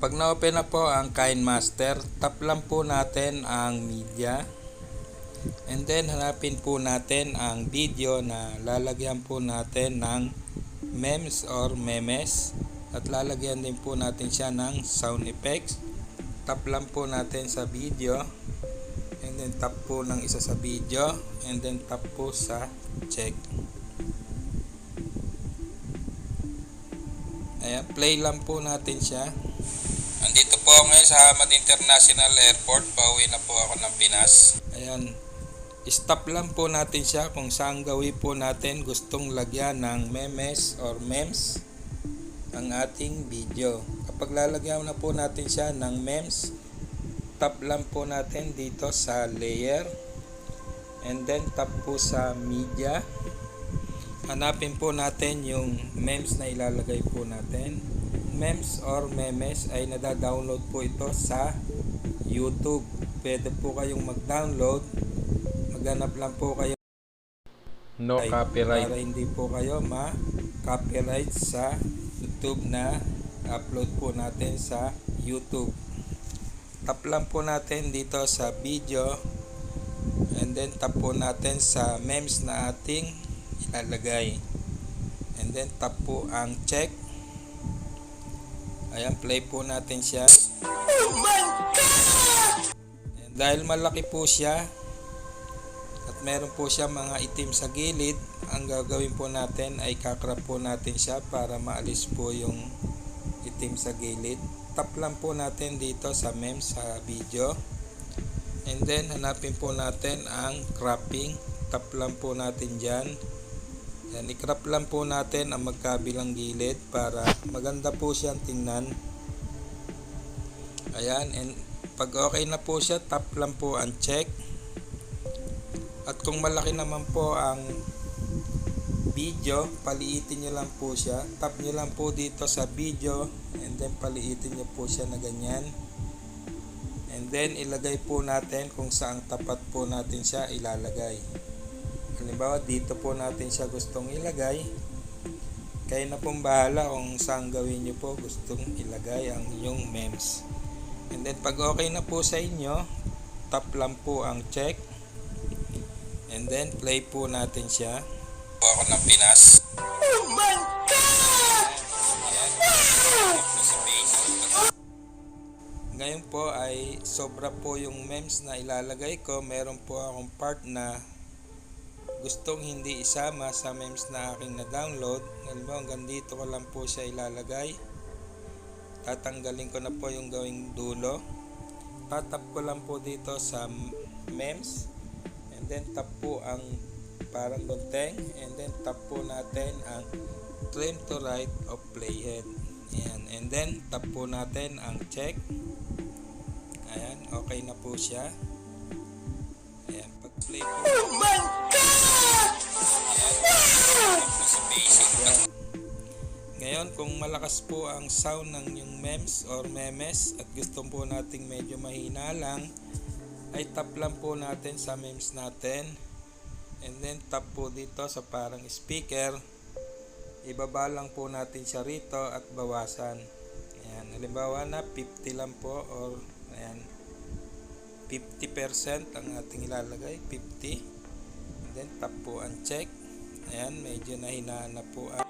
Pag na-open na po ang KineMaster, tap lang po natin ang media. And then hanapin po natin ang video na lalagyan po natin ng memes or memes. At lalagyan din po natin siya ng sound effects. Tap lang po natin sa video. And then tap po ng isa sa video. And then tap po sa check. Ayan, play lang po natin siya. Andito po ako ngayon sa Hamad International Airport. Pauwi na po ako ng Pinas. Ayan. Stop lang po natin siya kung saan gawin po natin gustong lagyan ng memes or memes ang ating video. Kapag lalagyan na po natin siya ng memes, tap lang po natin dito sa layer and then tap po sa media. Hanapin po natin yung memes na ilalagay po natin. Memes or memes ay nada-download po ito sa YouTube. Pwede po kayong mag-download. Maghanap lang po kayo no copyright para hindi po kayo ma-copyright sa YouTube na upload po natin sa YouTube. Tap lang po natin dito sa video and then tap po natin sa memes na ating ilalagay and then tap po ang check. Ayan, play po natin siya. Oh my God! And dahil malaki po siya at meron po siya mga itim sa gilid, ang gagawin po natin ay kakrap po natin siya para maalis po yung itim sa gilid. Tap lang po natin dito sa memes sa video and then hanapin po natin ang cropping. Tap lang po natin dyan. Yan, i-crop lang po natin ang magkabilang gilid para maganda po siyang tingnan. Ayan, and pag okay na po siya, tap lang po ang check. At kung malaki naman po ang video, paliitin nyo lang po siya. Tap nyo lang po dito sa video and then paliitin nyo po siya na ganyan. And then ilagay po natin kung saan tapat po natin siya ilalagay. Halimbawa dito po natin siya gustong ilagay. Kayo na pong bahala kung saan gawin nyo po gustong ilagay ang inyong memes. And then pag okay na po sa inyo, tap lang po ang check. And then play po natin siya. Po ako ng Pinas. Oh my God! Ngayon po ay sobra po yung memes na ilalagay ko. Meron po akong part na gustong hindi isama sa memes na aking na-download. Halimbawa hanggang dito ko lang po siya ilalagay. Tatanggalin ko na po yung gawing dulo. Tatap ko lang po dito sa memes. And then tap po ang parang gunting. And then tap po natin ang trim to right of playhead. Ayan. And then tap po natin ang check. Ayan. Okay na po siya. Ayan. Pag play po. Oh my God! Ayan. Sa basic. Ngayon kung malakas po ang sound ng yung memes or memes at gusto po nating medyo mahina lang, ay tap lang po natin sa memes natin and then tap po dito sa parang speaker, ibaba lang po natin siya rito at bawasan. Ayan, halimbawa na 50 lang po or ayan, 50% ang ating ilalagay, 50 and then tap po ang check. Ayan, medyo nahinaan na po ang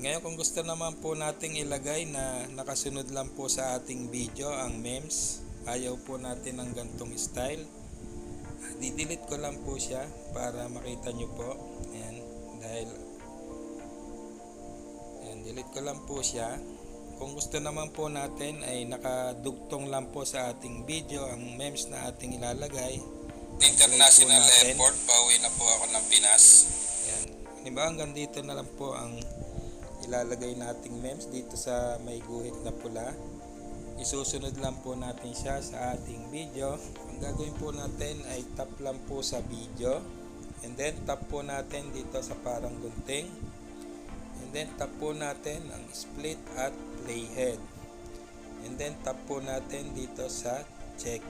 ngayon kung gusto naman po nating ilagay na nakasunod lang po sa ating video ang memes, ayaw po natin ng gantong style, didelete ko lang po siya para makita nyo po. Ayan, dahil ayan, delete ko lang po siya. Kung gusto naman po natin ay nakadugtong lang po sa ating video ang memes na ating ilalagay. International Airport, pauwi na po ako ng Pinas. Ayan, halimbawa hanggang dito na lang po ang ilalagay nating memes dito sa may guhit na pula. Isusunod lang po natin siya sa ating video. Ang gagawin po natin ay tap lang po sa video and then tap po natin dito sa parang gunting and then tap po natin ang split at playhead and then tap po natin dito sa check.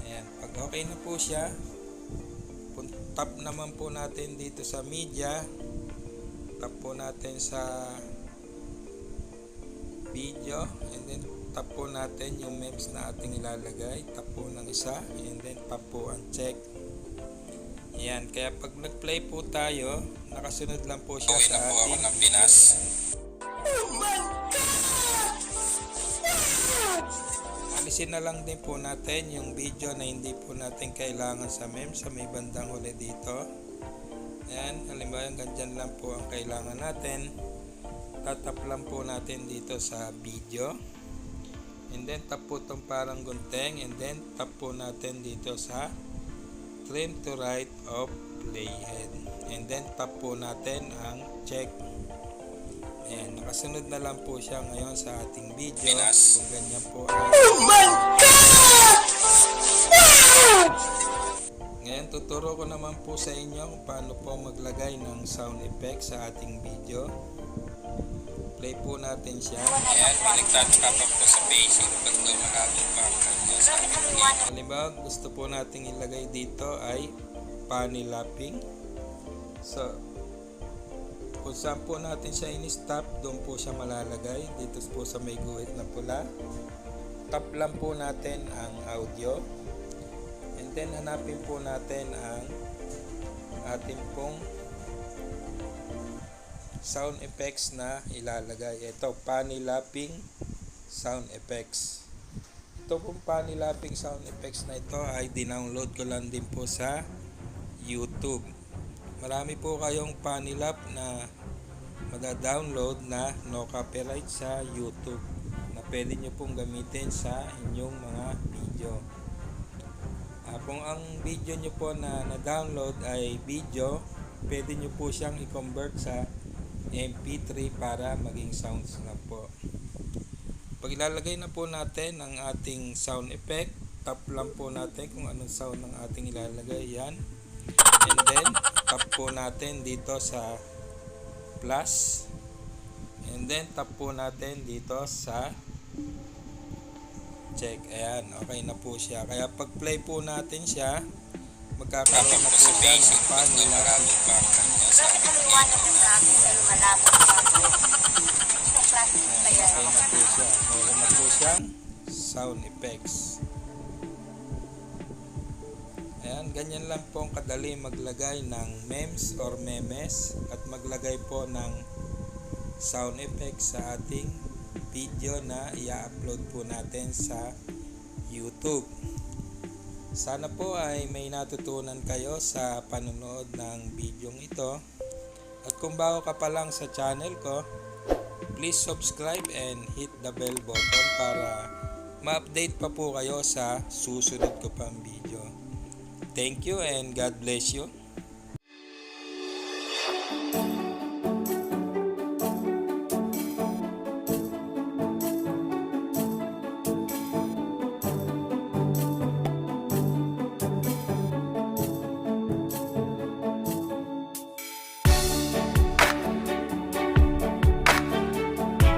Ayan, pag okay na po siya, tap naman po natin dito sa media, tap po natin sa video, and then tap po natin yung memes na ating ilalagay, tap po ng isa, and then tap po ang check. Yan, kaya pag nag-play po tayo, nakasunod lang po siya sa ating Pinas. Alisin na lang din po natin yung video na hindi po natin kailangan sa memes sa may bandang huli dito. Ayan, halimbawa ganyan lang po ang kailangan natin. Tatap lang po natin dito sa video. And then tap po itong parang gunting. And then tap po natin dito sa trim to right of playhead. And then tap po natin ang check. Ayan, nakasunod na lang po siya ngayon sa ating video. Kung ganyan po ang... Oh my God! Ngayon, tuturo ko naman po sa inyo kung paano po maglagay ng sound effect sa ating video. Play po natin siya. Ayan, baliktad ka pa po sa basic. Pagka malabo pa sa ating video. Halimbawa, gusto po nating ilagay dito ay funny lapping. So, kung saan po natin siya in-stop, doon po siya malalagay. Dito po sa may guhit na pula. Tap lang po natin ang audio. And then hanapin po natin ang ating pong sound effects na ilalagay. Ito, funny lapping sound effects. Ito pong funny lapping sound effects na ito ay dinownload ko lang din po sa YouTube. Marami po kayong funny lap na mada-download na no copyright sa YouTube na pwede nyo pong gamitin sa inyong mga video. Kung ang video nyo po na na-download ay video, pwede nyo po siyang i-convert sa MP3 para maging sounds na po. Pag ilalagay na po natin ang ating sound effect, tap lang po natin kung anong sound ng ating ilalagay. Yan. And then tap po natin dito sa plus, and then tap po natin dito sa check. Ayan, okay na po siya. Kaya pag play po natin siya, magkakaroon na po siya ng funny lapping. Okay na po siya. Meron na po siyang sound effects. Ayan, ganyan lang po ang kadali maglagay ng memes or memes at maglagay po ng sound effects sa ating video na i-upload po natin sa YouTube. Sana po ay may natutunan kayo sa panonood ng video ito. At kung bago ka pa lang sa channel ko, please subscribe and hit the bell button para ma-update pa po kayo sa susunod ko pang video. Thank you and God bless you.